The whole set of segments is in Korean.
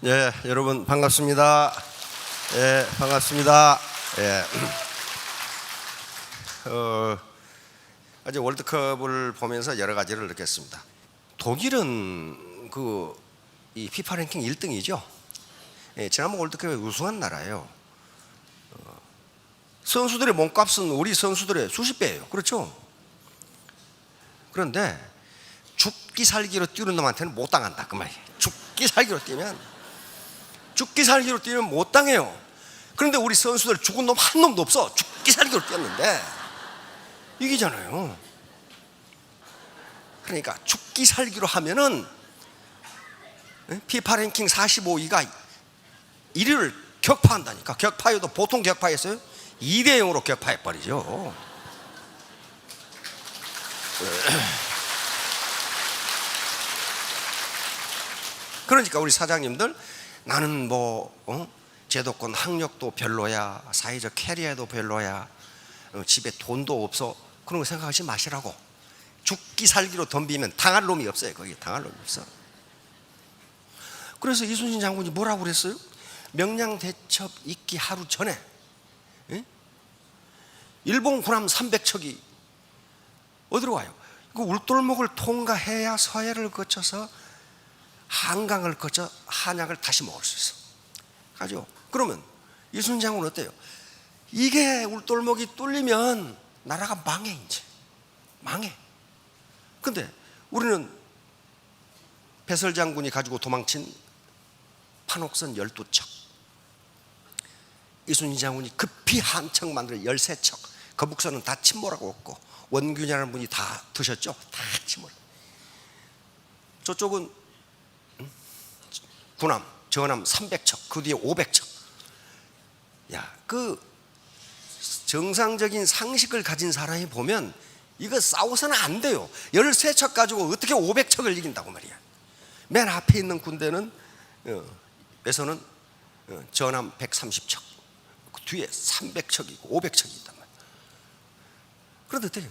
예, 여러분 반갑습니다. 예, 반갑습니다. 예. 어제 월드컵을 보면서 여러 가지를 느꼈습니다. 독일은 이 피파 랭킹 1등이죠. 예, 지난번 월드컵에 우승한 나라예요. 선수들의 몸값은 우리 선수들의 수십 배예요. 그렇죠? 그런데 죽기 살기로 뛰는 놈한테는 못 당한다 그 말이에요. 죽기 살기로 뛰면 못 당해요. 그런데 우리 선수들 죽은 놈 한 놈도 없어. 죽기 살기로 뛰었는데 이기잖아요. 그러니까 죽기 살기로 하면은 피파 랭킹 45위가 1위를 격파한다니까. 격파해도 보통 격파했어요? 2대 0으로 격파해버리죠. 그러니까 우리 사장님들 나는 제도권 학력도 별로야, 사회적 캐리어도 별로야, 집에 돈도 없어, 그런 거 생각하지 마시라고. 죽기 살기로 덤비면 당할 놈이 없어요. 거기 당할 놈이 없어. 그래서 이순신 장군이 뭐라고 그랬어요? 명량대첩 있기 하루 전에 일본 군함 300척이 어디로 와요? 그 울돌목을 통과해야 서해를 거쳐서 한강을 거쳐 한약을 다시 먹을 수 있어. 가죠. 그러면 이순신 장군은 어때요? 이게 울돌목이 뚫리면 나라가 망해. 이제 망해. 근데 우리는 배설 장군이 가지고 도망친 판옥선 12척, 이순신 장군이 급히 한 척 만들어 13척, 거북선은 다 침몰하고 없고 원균이라는 분이 다 드셨죠? 다 침몰. 저쪽은 군함, 전함 300척, 그 뒤에 500척. 야, 그 정상적인 상식을 가진 사람이 보면 이거 싸워서는 안 돼요. 13척 가지고 어떻게 500척을 이긴다고 말이야. 맨 앞에 있는 군대는 에서는 전함 130척, 그 뒤에 300척이 있고 500척이 있단 말이야. 그런데 어때요?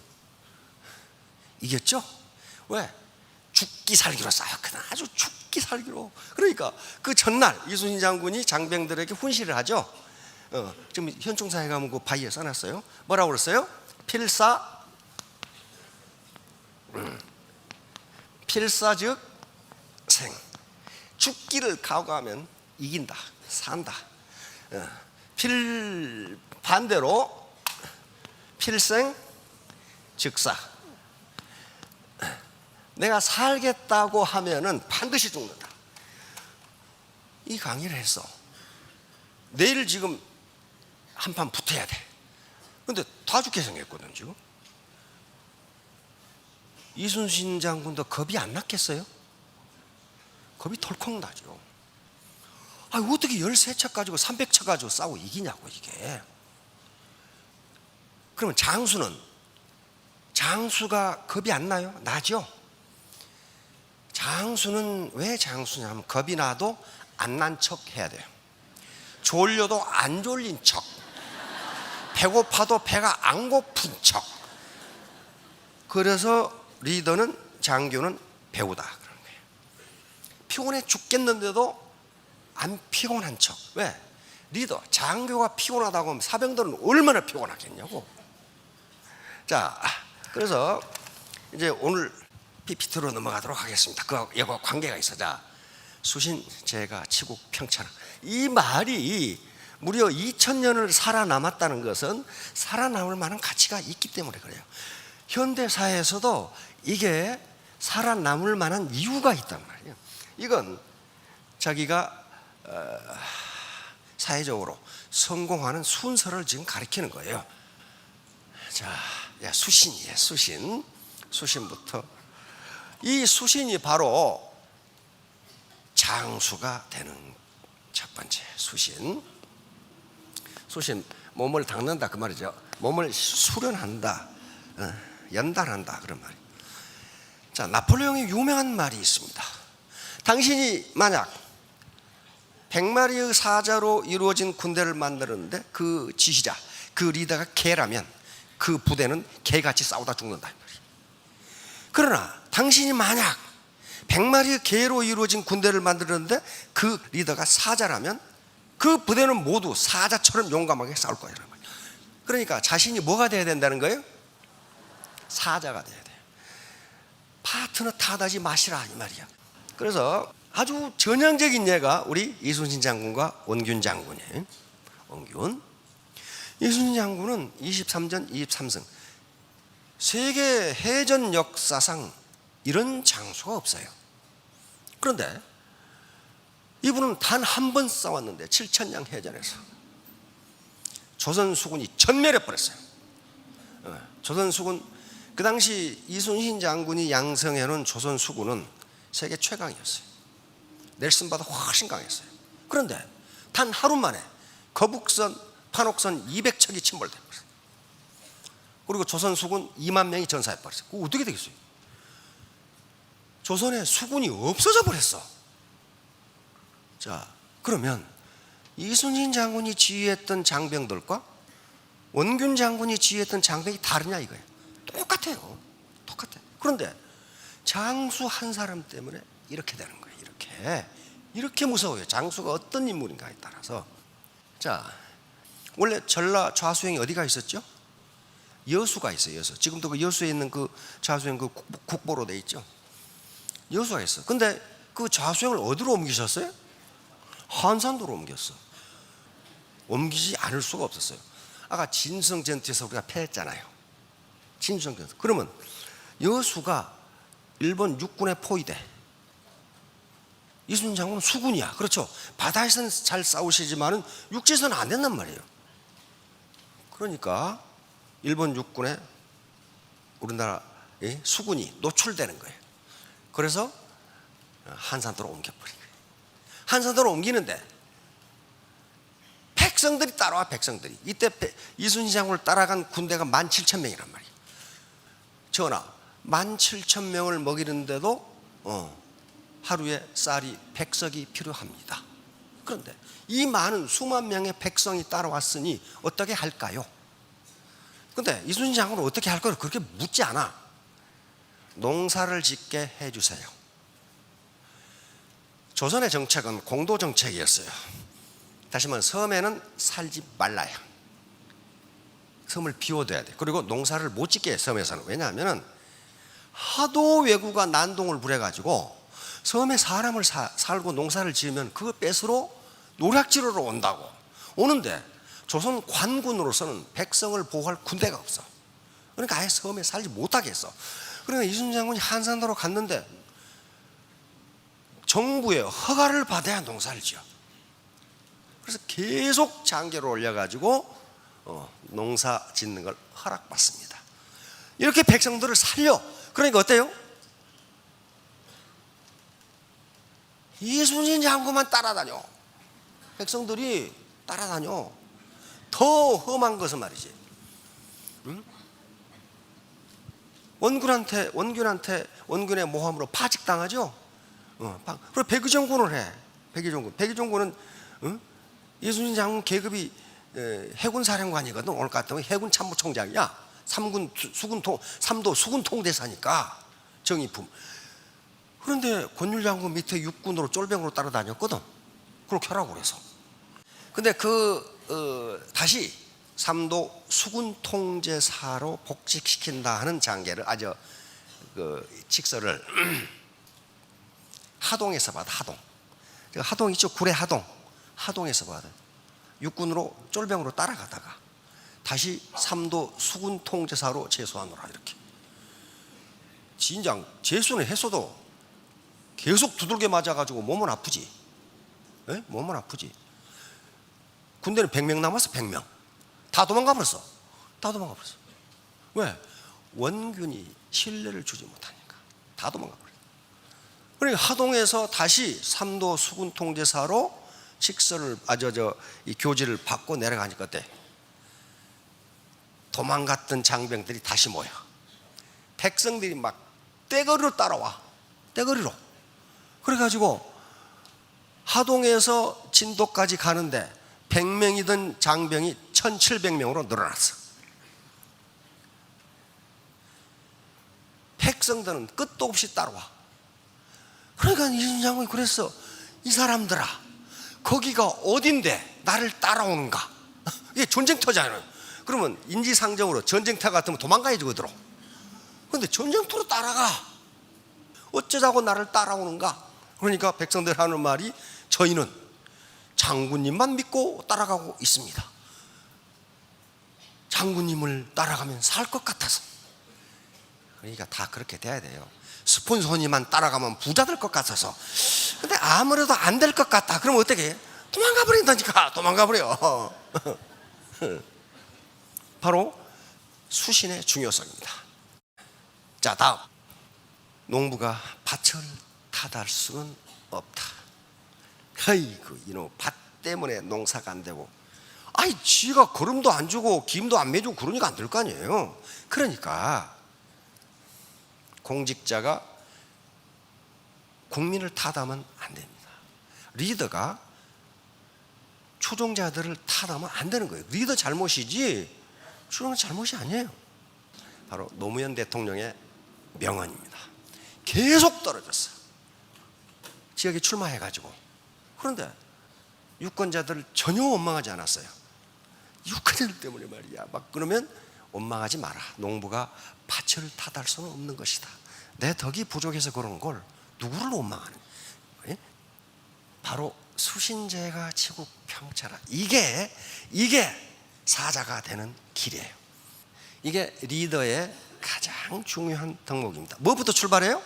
이겼죠? 왜? 죽기 살기로 싸웠거든. 아주 죽기 살기로. 그러니까 그 전날 이순신 장군이 장병들에게 훈시를 하죠. 지금 현충사에 가면 그 바위에 써놨어요. 뭐라고 그랬어요? 필사 즉 생. 죽기를 각오하면 이긴다, 산다. 반대로 필생 즉사. 내가 살겠다고 하면은 반드시 죽는다. 이 강의를 했어. 내일 지금 한판 붙어야 돼. 근데 다 죽게 생겼거든 지금. 이순신 장군도 겁이 안 났겠어요? 겁이 덜컥 나죠. 어떻게 13척 가지고 300척 가지고 싸우고 이기냐고 이게. 그러면 장수가 겁이 안 나요? 나죠. 장수는 왜 장수냐면 겁이 나도 안 난 척 해야 돼요. 졸려도 안 졸린 척, 배고파도 배가 안 고픈 척. 그래서 리더는, 장교는 배우다 그런 거예요. 피곤해 죽겠는데도 안 피곤한 척. 왜? 리더, 장교가 피곤하다고 하면 사병들은 얼마나 피곤하겠냐고. 자, 그래서 이제 오늘 PPT로 넘어가도록 하겠습니다. 그와 관계가 있어. 자, 수신, 제가, 치국, 평창. 이 말이 무려 2000년을 살아남았다는 것은 살아남을 만한 가치가 있기 때문에 그래요. 현대사회에서도 이게 살아남을 만한 이유가 있단 말이에요. 이건 자기가 사회적으로 성공하는 순서를 지금 가리키는 거예요. 자, 수신이에요. 수신부터. 이 수신이 바로 장수가 되는 첫 번째 수신, 몸을 닦는다 그 말이죠. 몸을 수련한다, 연단한다 그런 말이에요. 자, 나폴레옹의 유명한 말이 있습니다. 당신이 만약 100마리의 사자로 이루어진 군대를 만들었는데 그 지휘자, 그 리더가 개라면 그 부대는 개같이 싸우다 죽는다. 그러나 당신이 만약 100마리의 개로 이루어진 군대를 만들었는데 그 리더가 사자라면 그 부대는 모두 사자처럼 용감하게 싸울 거예요. 그러니까 자신이 뭐가 돼야 된다는 거예요? 사자가 돼야 돼요. 파트너 탓하지 마시라 이 말이야. 그래서 아주 전형적인 예가 우리 이순신 장군과 원균 장군이에요. 원균. 이순신 장군은 23전 23승. 세계 해전 역사상 이런 장수가 없어요. 그런데 이분은 단 한 번 싸웠는데 7천량 해전에서 조선 수군이 전멸해 버렸어요. 조선 수군, 그 당시 이순신 장군이 양성해놓은 조선 수군은 세계 최강이었어요. 넬슨보다 훨씬 강했어요. 그런데 단 하루 만에 거북선, 판옥선 200척이 침몰돼 버렸어요. 그리고 조선 수군 2만 명이 전사해 버렸어요. 그거 어떻게 되겠어요? 조선에 수군이 없어져 버렸어. 자, 그러면 이순신 장군이 지휘했던 장병들과 원균 장군이 지휘했던 장병이 다르냐 이거예요. 똑같아요. 똑같아요. 그런데 장수 한 사람 때문에 이렇게 되는 거예요. 이렇게 무서워요. 장수가 어떤 인물인가에 따라서. 자, 원래 전라 좌수행이 어디가 있었죠? 여수가 있어요. 여수. 지금도 그 여수에 있는 그 좌수행 그 국보로 돼 있죠. 여수가 있어. 근데 그 좌수행을 어디로 옮기셨어요? 한산도로 옮겼어. 옮기지 않을 수가 없었어요. 아까 진성전투에서 우리가 패했잖아요. 진성전투. 그러면 여수가 일본 육군의 포위대. 이순신 장군은 수군이야. 그렇죠. 바다에서는 잘 싸우시지만은 육지에서는 안 된단 말이에요. 그러니까 일본 육군의 우리나라의 수군이 노출되는 거예요. 그래서 한산도로 옮겨버린 거예요. 한산도로 옮기는데 백성들이 따라와. 백성들이 이때 이순신 장군을 따라간 군대가 17,000명이란 말이에요. 전하, 17,000명을 먹이는데도 하루에 쌀이 100석이 필요합니다. 그런데 이 많은 수만 명의 백성이 따라왔으니 어떻게 할까요? 그런데 이순신 장군은 어떻게 할 거를 그렇게 묻지 않아. 농사를 짓게 해주세요. 조선의 정책은 공도 정책이었어요. 다시 말하면 섬에는 살지 말라야. 섬을 비워둬야 돼. 그리고 농사를 못 짓게 해, 섬에서는. 왜냐하면 하도 왜구가 난동을 부려가지고 섬에 사람을 살고 농사를 지으면 그거 뺏으러 노략지르러 온다고. 오는데 조선 관군으로서는 백성을 보호할 군대가 없어. 그러니까 아예 섬에 살지 못하게 했어. 그러니까 이순신 장군이 한산도로 갔는데 정부의 허가를 받아야 농사를 지어. 그래서 계속 장계를 올려가지고 농사 짓는 걸 허락받습니다. 이렇게 백성들을 살려. 그러니까 어때요? 이순신 장군만 따라다녀. 백성들이 따라다녀. 더 험한 것은 말이지, 응? 원균의 모함으로 파직당하죠. 그리고 백의종군을 해. 백의종군은 이순신 장군 계급이 해군 사령관이거든. 오늘 같으면 해군 참모총장이야. 3도 수군 통대사니까 정의품. 그런데 권율 장군 밑에 육군으로 쫄병으로 따라다녔거든. 그렇게 하라고 그래서. 근데 다시 3도 수군 통제사로 복직시킨다 하는 장계를 직서를 하동에서 받아. 하동 있죠. 구례 하동에서 받아. 육군으로 쫄병으로 따라가다가 다시 3도 수군 통제사로 제소하노라. 이렇게. 진작 제수는 했어도 계속 두들겨 맞아가지고 몸은 아프지. 네? 몸은 아프지. 군대는 100명 남았어. 100명 다 도망가 버렸어. 왜? 원균이 신뢰를 주지 못하니까 다 도망가 버렸어. 그러니까 하동에서 다시 3도 수군 통제사로 직서를 이 교지를 받고 내려가니까 어때? 도망갔던 장병들이 다시 모여. 백성들이 막 떼거리로 따라와. 떼거리로. 그래가지고 하동에서 진도까지 가는데 100명이던 장병이 1700명으로 늘어났어. 백성들은 끝도 없이 따라와. 그러니까 이순신 장군이 그랬어. 이 사람들아, 거기가 어딘데 나를 따라오는가? 이게 전쟁터잖아요. 그러면 인지상정으로 전쟁터 같으면 도망가야지 그대로. 그런데 전쟁터로 따라가. 어쩌자고 나를 따라오는가? 그러니까 백성들 하는 말이, 저희는 장군님만 믿고 따라가고 있습니다. 장군님을 따라가면 살 것 같아서. 그러니까 다 그렇게 돼야 돼요. 스폰서님만 따라가면 부자 될 것 같아서. 근데 아무래도 안 될 것 같다. 그러면 어떻게 해? 도망가 버린다니까. 도망가 버려. 바로 수신의 중요성입니다. 자, 다음. 농부가 밭을 탓할 수는 없다. 아이고, 이놈 밭 때문에 농사가 안 되고, 아이 지가 거름도 안 주고 김도 안 매주고 그러니까 안 될 거 아니에요. 그러니까 공직자가 국민을 탓하면 안 됩니다. 리더가 추종자들을 탓하면 안 되는 거예요. 리더 잘못이지 추종자 잘못이 아니에요. 바로 노무현 대통령의 명언입니다. 계속 떨어졌어요. 지역에 출마해가지고. 그런데 유권자들 전혀 원망하지 않았어요. 유권자들 때문에 말이야. 막 그러면 원망하지 마라. 농부가 밭을 탓할 수는 없는 것이다. 내 덕이 부족해서 그런 걸 누구를 원망하는 거예요? 바로 수신제가 치국 평차라. 이게 사자가 되는 길이에요. 이게 리더의 가장 중요한 덕목입니다. 뭐부터 출발해요?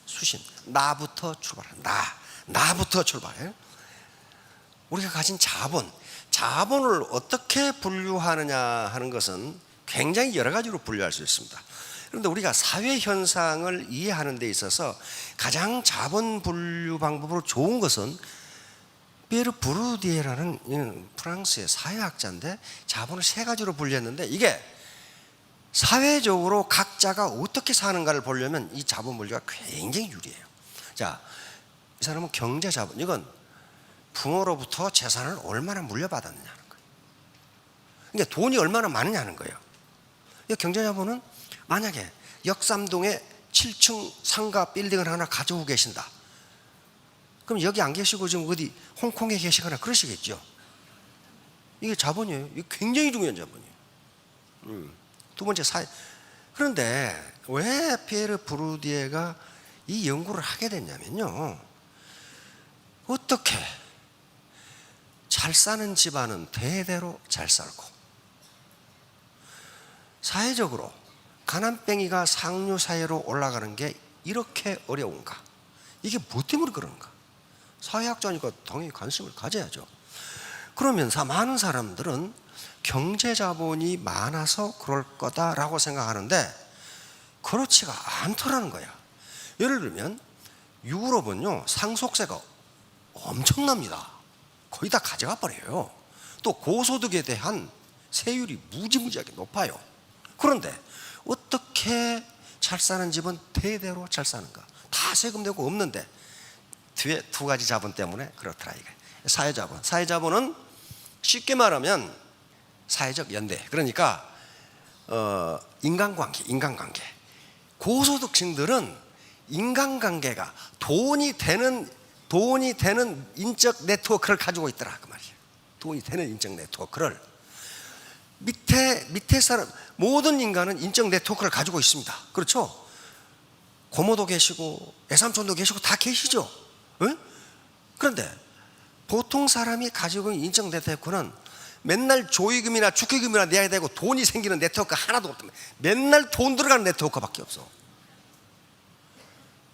수신. 나부터 출발한다. 나부터 출발해요. 우리가 가진 자본을 어떻게 분류하느냐 하는 것은 굉장히 여러 가지로 분류할 수 있습니다. 그런데 우리가 사회 현상을 이해하는 데 있어서 가장 자본 분류 방법으로 좋은 것은 피에르 부르디에라는 프랑스의 사회학자인데 자본을 세 가지로 분류했는데, 이게 사회적으로 각자가 어떻게 사는가를 보려면 이 자본 분류가 굉장히 유리해요. 자, 이 사람은 경제 자본, 이건 부모로부터 재산을 얼마나 물려받았느냐는 거예요. 그러니까 돈이 얼마나 많으냐는 거예요. 이 경제 자본은 만약에 역삼동에 7층 상가 빌딩을 하나 가지고 계신다. 그럼 여기 안 계시고 지금 어디 홍콩에 계시거나 그러시겠죠. 이게 자본이에요. 이게 굉장히 중요한 자본이에요. 두 번째 사회. 그런데 왜 피에르 부르디에가 이 연구를 하게 됐냐면요, 어떻게 잘 사는 집안은 대대로 잘 살고 사회적으로 가난뱅이가 상류사회로 올라가는 게 이렇게 어려운가? 이게 뭐 때문에 그런가? 사회학자니까 당연히 관심을 가져야죠. 그러면서 많은 사람들은 경제자본이 많아서 그럴 거다라고 생각하는데 그렇지가 않더라는 거야. 예를 들면 유럽은요, 상속세가 엄청납니다. 거의 다 가져가 버려요. 또 고소득에 대한 세율이 무지무지하게 높아요. 그런데 어떻게 잘 사는 집은 대대로 잘 사는가? 다 세금 내고 없는데 뒤에 두 가지 자본 때문에 그렇더라 이게. 사회자본. 사회자본은 쉽게 말하면 사회적 연대. 그러니까 인간관계. 고소득층들은 인간관계가 돈이 되는 인적 네트워크를 가지고 있더라 그 말이에요. 돈이 되는 인적 네트워크를 밑에 사람 모든 인간은 인적 네트워크를 가지고 있습니다. 그렇죠? 고모도 계시고 애삼촌도 계시고 다 계시죠. 응? 그런데 보통 사람이 가지고 있는 인적 네트워크는 맨날 조의금이나 축의금이나 내야 되고 돈이 생기는 네트워크 하나도 없다. 맨날 돈 들어가는 네트워크밖에 없어.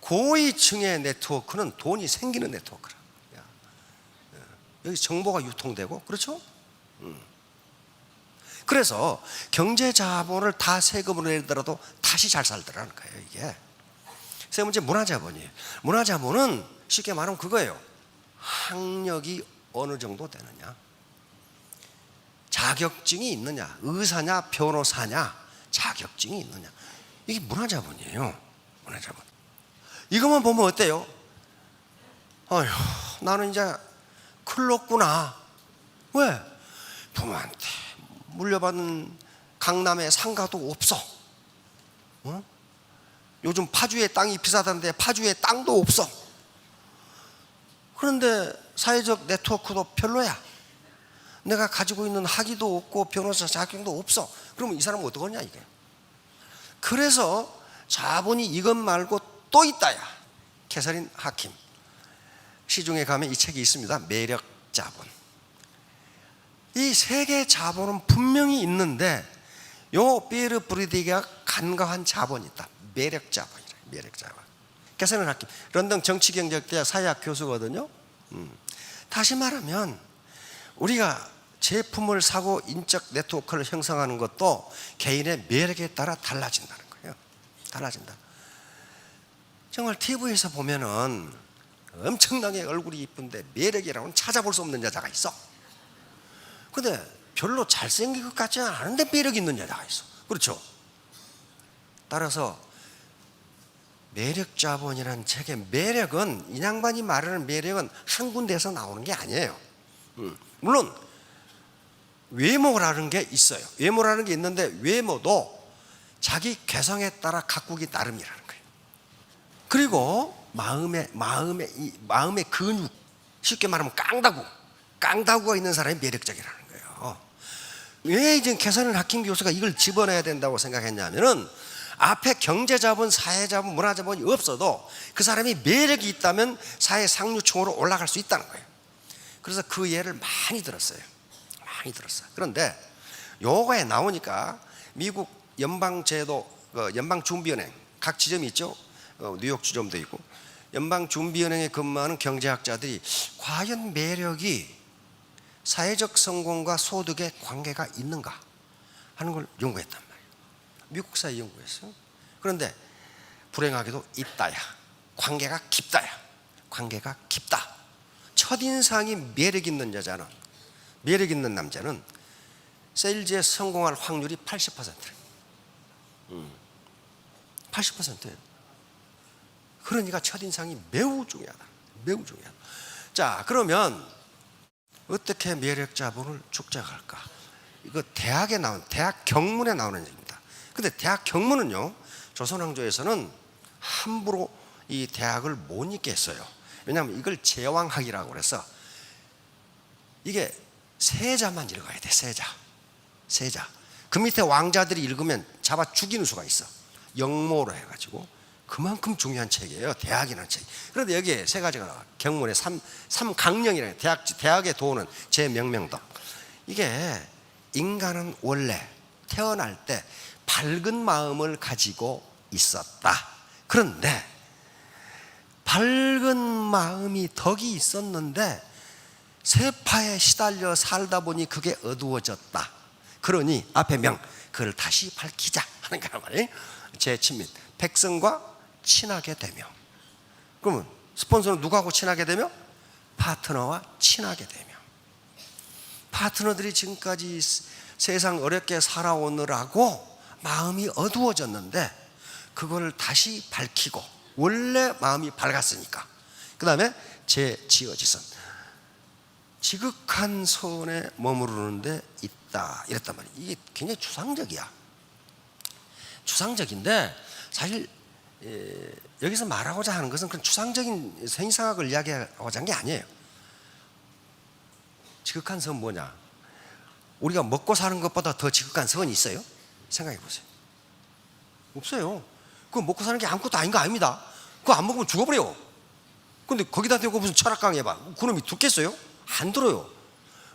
고위층의 네트워크는 돈이 생기는 네트워크라. 여기 정보가 유통되고, 그렇죠? 그래서 경제 자본을 다 세금으로 내더라도 다시 잘 살더라는 거예요, 이게. 세 번째, 문화자본이에요. 문화자본은 쉽게 말하면 그거예요. 학력이 어느 정도 되느냐, 자격증이 있느냐, 의사냐, 변호사냐, 자격증이 있느냐. 이게 문화자본이에요. 문화자본. 이것만 보면 어때요? 어휴, 나는 이제 큰일 났구나. 왜? 부모한테 물려받은 강남에 상가도 없어. 어? 요즘 파주에 땅이 비싸다는데 파주에 땅도 없어. 그런데 사회적 네트워크도 별로야. 내가 가지고 있는 학위도 없고 변호사 자격도 없어. 그러면 이 사람은 어떡하냐 이게. 그래서 자본이 이것 말고 또 있다야. 캐서린 하킴 시중에 가면 이 책이 있습니다. 매력 자본. 이 세 개의 자본은 분명히 있는데 요 피에르 브리디가 간과한 자본이 있다. 매력 자본이라. 매력 자본. 캐서린 하킴 런던 정치경제학대학 사회학 교수거든요. 다시 말하면 우리가 제품을 사고 인적 네트워크를 형성하는 것도 개인의 매력에 따라 달라진다는 거예요. 달라진다. 정말 TV에서 보면은 엄청나게 얼굴이 이쁜데 매력이라고는 찾아볼 수 없는 여자가 있어. 근데 별로 잘생긴 것 같지는 않은데 매력 있는 여자가 있어. 그렇죠? 따라서 매력 자본이라는 책의 매력은, 이 양반이 말하는 매력은 한 군데에서 나오는 게 아니에요. 물론 외모라는 게 있어요. 외모라는 게 있는데 외모도 자기 개성에 따라 가꾸기 나름이라는 거예요. 그리고 마음의 근육, 쉽게 말하면 깡다구가 있는 사람이 매력적이라는 거예요. 왜 이제 캐서린 하킴 교수가 이걸 집어넣어야 된다고 생각했냐면은 앞에 경제자본, 사회자본, 문화자본이 없어도 그 사람이 매력이 있다면 사회 상류층으로 올라갈 수 있다는 거예요. 그래서 그 예를 많이 들었어요. 그런데 요거에 나오니까 미국 연방제도, 연방준비은행 각 지점이 있죠. 뉴욕 지점도 있고 연방준비은행에 근무하는 경제학자들이 과연 매력이 사회적 성공과 소득에 관계가 있는가 하는 걸 연구했단 말이에요. 미국 사회 연구했어요. 그런데 불행하게도 있다야. 관계가 깊다. 첫인상이 매력 있는 여자는, 매력 있는 남자는 세일즈에 성공할 확률이 80%예요. 80%예요. 그러니까 첫인상이 매우 중요하다. 자, 그러면 어떻게 매력 자본을 축적할까? 이거 대학 경문에 나오는 얘기입니다. 근데 대학 경문은요, 조선왕조에서는 함부로 이 대학을 못 읽게 했어요. 왜냐하면 이걸 제왕학이라고 그래서 이게 세자만 읽어야 돼. 세자. 그 밑에 왕자들이 읽으면 잡아 죽이는 수가 있어. 영모로 해가지고. 그만큼 중요한 책이에요. 대학이라는 책. 그런데 여기에 세 가지가 나와요. 경문에 삼강령이라는 대학의 도는 제명명덕. 이게 인간은 원래 태어날 때 밝은 마음을 가지고 있었다. 그런데 밝은 마음이 덕이 있었는데 세파에 시달려 살다 보니 그게 어두워졌다. 그러니 앞에 그걸 다시 밝히자 하는 거란 말이에요. 제친민, 백성과 친하게 되며. 그러면 스폰서는 누구하고 친하게 되며? 파트너와 친하게 되며. 파트너들이 지금까지 세상 어렵게 살아오느라고 마음이 어두워졌는데 그걸 다시 밝히고, 원래 마음이 밝았으니까. 그 다음에 제지어지선, 지극한 선에 머무르는 데 있다, 이랬단 말이에요. 이게 굉장히 추상적인데 사실 여기서 말하고자 하는 것은 그런 추상적인 생사학을 이야기하고자 한 게 아니에요. 지극한 선 뭐냐? 우리가 먹고 사는 것보다 더 지극한 선이 있어요? 생각해 보세요. 없어요. 그거 먹고 사는 게 아무것도 아닌 거 아닙니다. 그거 안 먹으면 죽어버려요. 근데 거기다 대고 무슨 철학 강해봐. 그놈이 듣겠어요? 안 들어요.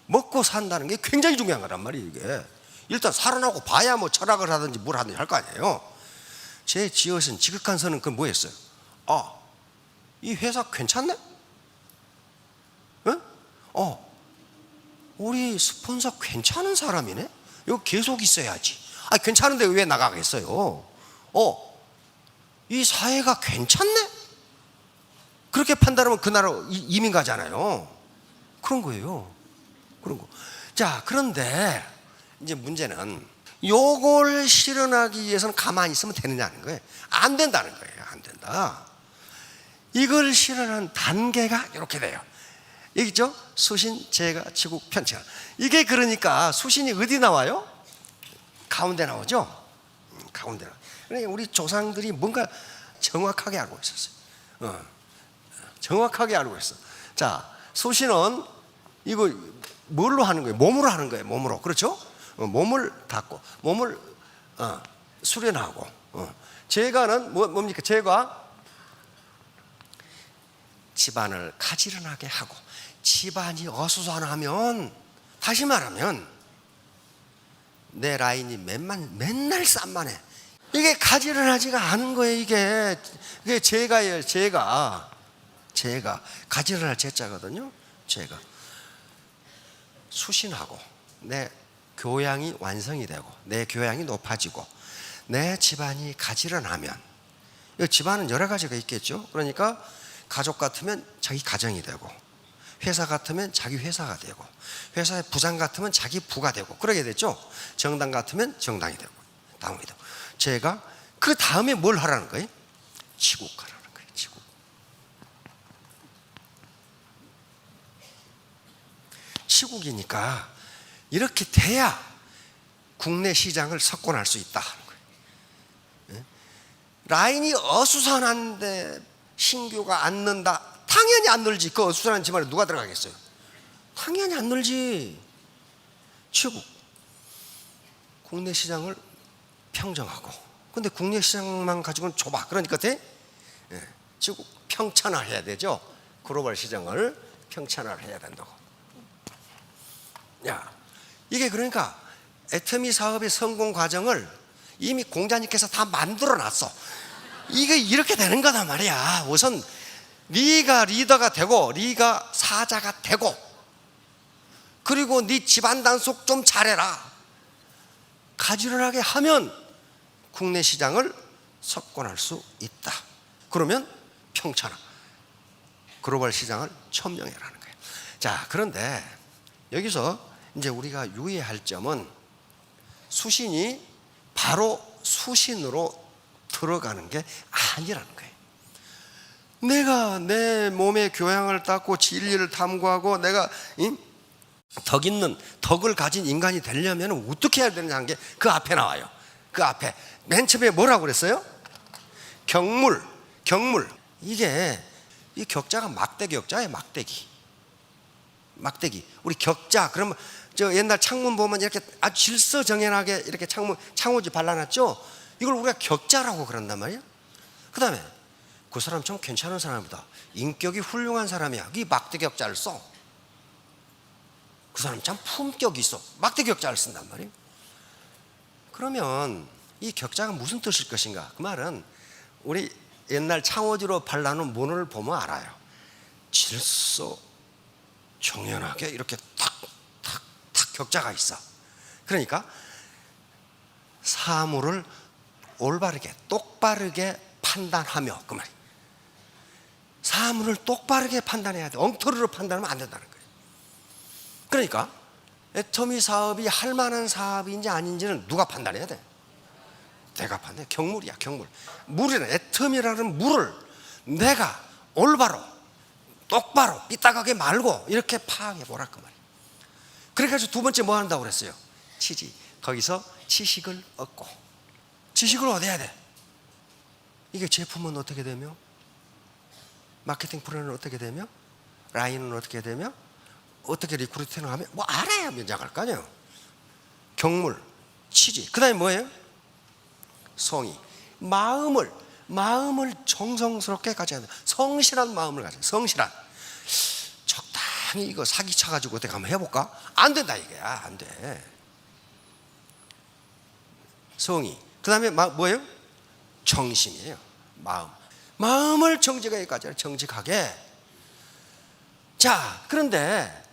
먹고 산다는 게 굉장히 중요한 거란 말이에요. 이게 일단 살아나고 봐야 뭐 철학을 하든지 뭘 하든지 할 거 아니에요. 제 지어진 지극한 선은 그건 뭐였어요? 이 회사 괜찮네? 응? 우리 스폰서 괜찮은 사람이네? 이거 계속 있어야지. 괜찮은데 왜 나가겠어요? 이 사회가 괜찮네? 그렇게 판단하면 그 나라 이민 가잖아요. 그런 거예요. 그런 거. 자, 그런데 이제 문제는 요걸 실현하기 위해서는 가만히 있으면 되느냐는 거예요. 안 된다는 거예요. 안 된다. 이걸 실현하는 단계가 이렇게 돼요. 여기 있죠? 수신, 제가, 지국, 편칭. 이게 그러니까 수신이 어디 나와요? 가운데 나오죠? 가운데 나와요. 그러니까 우리 조상들이 뭔가 정확하게 알고 있었어요. 정확하게 알고 있어. 자, 수시는 이거 뭘로 하는 거예요? 몸으로 하는 거예요. 몸으로. 그렇죠? 몸을 닦고 몸을 수련하고. 제가는 뭡니까? 제가 집안을 가지런하게 하고, 집안이 어수선하면, 다시 말하면 내 라인이 맨날 산만해. 이게 가지런하지가 않은 거예요. 이게 제가예요. 제가 가지런할 제자거든요. 제가 수신하고 내 교양이 완성이 되고 내 교양이 높아지고 내 집안이 가지런하면, 이 집안은 여러 가지가 있겠죠. 그러니까 가족 같으면 자기 가정이 되고, 회사 같으면 자기 회사가 되고, 회사의 부장 같으면 자기 부가 되고, 그러게 됐죠. 정당 같으면 정당이 되고, 당원이 되고. 제가 그 다음에 뭘 하라는 거예요? 치국하라는 거예요. 치국. 치국이니까 이렇게 돼야 국내 시장을 석권할 수 있다 하는 거예요. 라인이 어수선한데 신규가 안 는다? 당연히 안 늘지. 그 어수선한 집안에 누가 들어가겠어요? 당연히 안 늘지. 치국. 국내 시장을 평정하고, 근데 국내 시장만 가지고는 좁아. 그러니까 치국 평천화해야 되죠. 글로벌 시장을 평천화해야 된다고. 야, 이게 그러니까 애터미 사업의 성공 과정을 이미 공자님께서 다 만들어 놨어. 이게 이렇게 되는 거단 말이야. 우선 네가 리더가 되고, 네가 사자가 되고, 그리고 네 집안 단속 좀 잘해라. 가지런하게 하면 국내 시장을 석권할 수 있다. 그러면 평천화, 글로벌 시장을 점령해라는 거예요. 자, 그런데 여기서 이제 우리가 유의할 점은, 수신이 바로 수신으로 들어가는 게 아니라는 거예요. 내가 내 몸의 교양을 닦고 진리를 탐구하고 내가 덕 있는, 덕을 가진 인간이 되려면 어떻게 해야 되느냐 하는 게 그 앞에 나와요. 그 앞에 맨 처음에 뭐라고 그랬어요? 경물. 이게 이 격자가 막대기 격자예요. 막대기. 우리 격자, 그러면 저 옛날 창문 보면 이렇게 아주 질서정연하게 이렇게 창호지 발라놨죠. 이걸 우리가 격자라고 그런단 말이에요. 그 다음에 그 사람 좀 괜찮은 사람이다, 인격이 훌륭한 사람이야, 이 막대기 격자를 써. 그 사람 참 품격이 있어, 막대기 격자를 쓴단 말이에요. 그러면 이 격자가 무슨 뜻일 것인가? 그 말은 우리 옛날 창호지로 발라놓은 문을 보면 알아요. 질서 정연하게 이렇게 탁 격자가 있어. 그러니까 사물을 올바르게 똑바르게 판단하며, 그 말이에요. 사물을 똑바르게 판단해야 돼. 엉터리로 판단하면 안 된다는 거예요. 그러니까 애터미 사업이 할 만한 사업인지 아닌지는 누가 판단해야 돼? 내가 판단해. 경물이야, 경물. 물이라, 애터미라는 물을 내가 올바로 똑바로 삐딱하게 말고 이렇게 파악해 보라, 그 말이에요. 그래가지고 두 번째 뭐 한다고 그랬어요? 치지. 거기서 지식을 얻고. 지식을 얻어야 돼. 이게 제품은 어떻게 되며, 마케팅 플랜은 어떻게 되며, 라인은 어떻게 되며, 어떻게 리크루팅을 하면 뭐 알아야 면장할 거 아니에요. 경물, 치지. 그 다음에 뭐예요? 성의. 마음을 정성스럽게 가져야 돼. 성실한 마음을 가져야 돼. 성실한. 적당히 이거 사기쳐가지고 어떻게 한번 해볼까? 안 된다 이게야. 안 돼. 성의. 그 다음에 뭐예요? 정심이에요. 마음을 정직하게 가져야 돼. 정직하게. 자, 그런데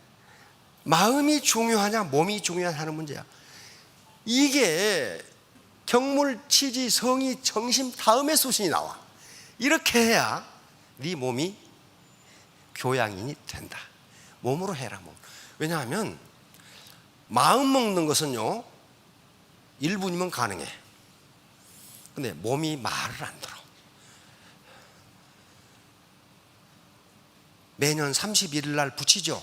마음이 중요하냐 몸이 중요하냐 하는 문제야. 이게 경물, 치지, 성의, 정심 다음에 수신이 나와. 이렇게 해야 네 몸이 교양인이 된다. 몸으로 해라, 몸. 왜냐하면 마음 먹는 것은요 1분이면 가능해. 근데 몸이 말을 안 들어. 매년 31일 날 붙이죠.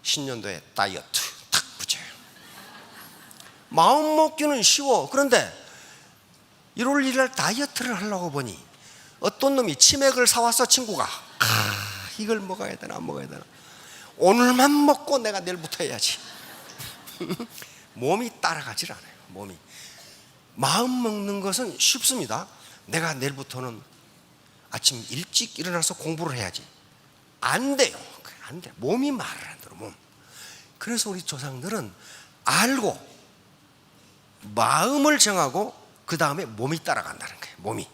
신년도에 다이어트 탁 붙여요. 마음 먹기는 쉬워. 그런데 1월 1일 날 다이어트를 하려고 보니 어떤 놈이 치맥을 사왔어. 친구가 이걸 먹어야 되나 안 먹어야 되나. 오늘만 먹고 내가 내일부터 해야지. 몸이 따라가질 않아요. 몸이. 마음 먹는 것은 쉽습니다. 내가 내일부터는 아침 일찍 일어나서 공부를 해야지. 안 돼요. 안 돼. 몸이 말을 안 들어. 몸. 그래서 우리 조상들은 알고 마음을 정하고 그 다음에 몸이 따라간다는 거예요.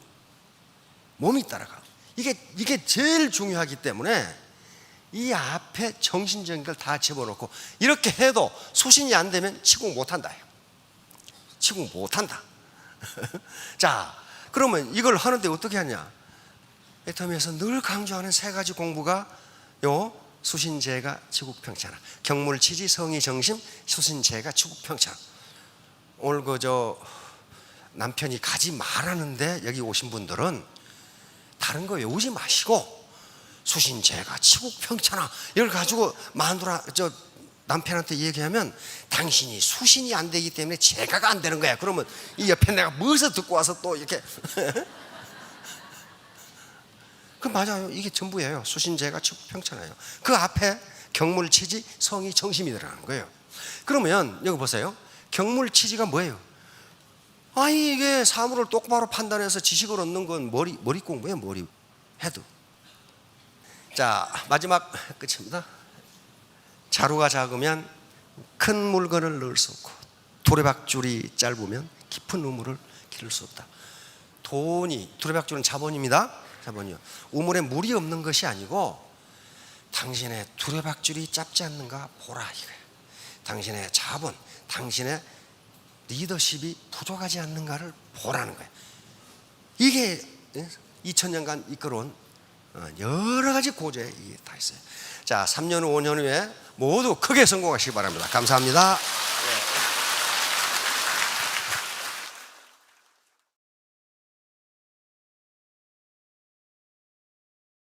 몸이 따라가. 이게 제일 중요하기 때문에 이 앞에 정신적인 걸 다 집어넣고 이렇게 해도 수신이 안 되면 치국 못한다. 치국 못한다. 자, 그러면 이걸 하는데 어떻게 하냐? 애터미에서 늘 강조하는 세 가지 공부가 요 수신제가 치국평천하, 경물치지 성의정심 수신제가 치국평천하. 오늘 남편이 가지 말라는데 여기 오신 분들은 다른 거 외우지 마시고 수신제가 치국평천하 이걸 가지고 마누라 남편한테 얘기하면 당신이 수신이 안 되기 때문에 제가가 안 되는 거야. 그러면 이 옆에 내가 무엇을 듣고 와서 또 이렇게 그 맞아요. 이게 전부예요. 수신제가 치국평천하예요. 그 앞에 경물치지 성의정심이 들어가는 거예요. 그러면 여기 보세요. 경물치지가 뭐예요? 이게 사물을 똑바로 판단해서 지식을 얻는 건 머리 공부예요. 머리 해도. 자, 마지막 끝입니다. 자루가 작으면 큰 물건을 넣을 수 없고 두레박줄이 짧으면 깊은 우물을 기를 수 없다. 두레박줄은 자본입니다. 자본이요. 우물에 물이 없는 것이 아니고 당신의 두레박줄이 짧지 않는가 보라 이거예요. 당신의 자본, 당신의 리더십이 부족하지 않는가를 보라는 거예요. 이게 2000년간 이끌어온 여러 가지 고제에 다 있어요. 자, 3년 후 5년 후에 모두 크게 성공하시기 바랍니다. 감사합니다.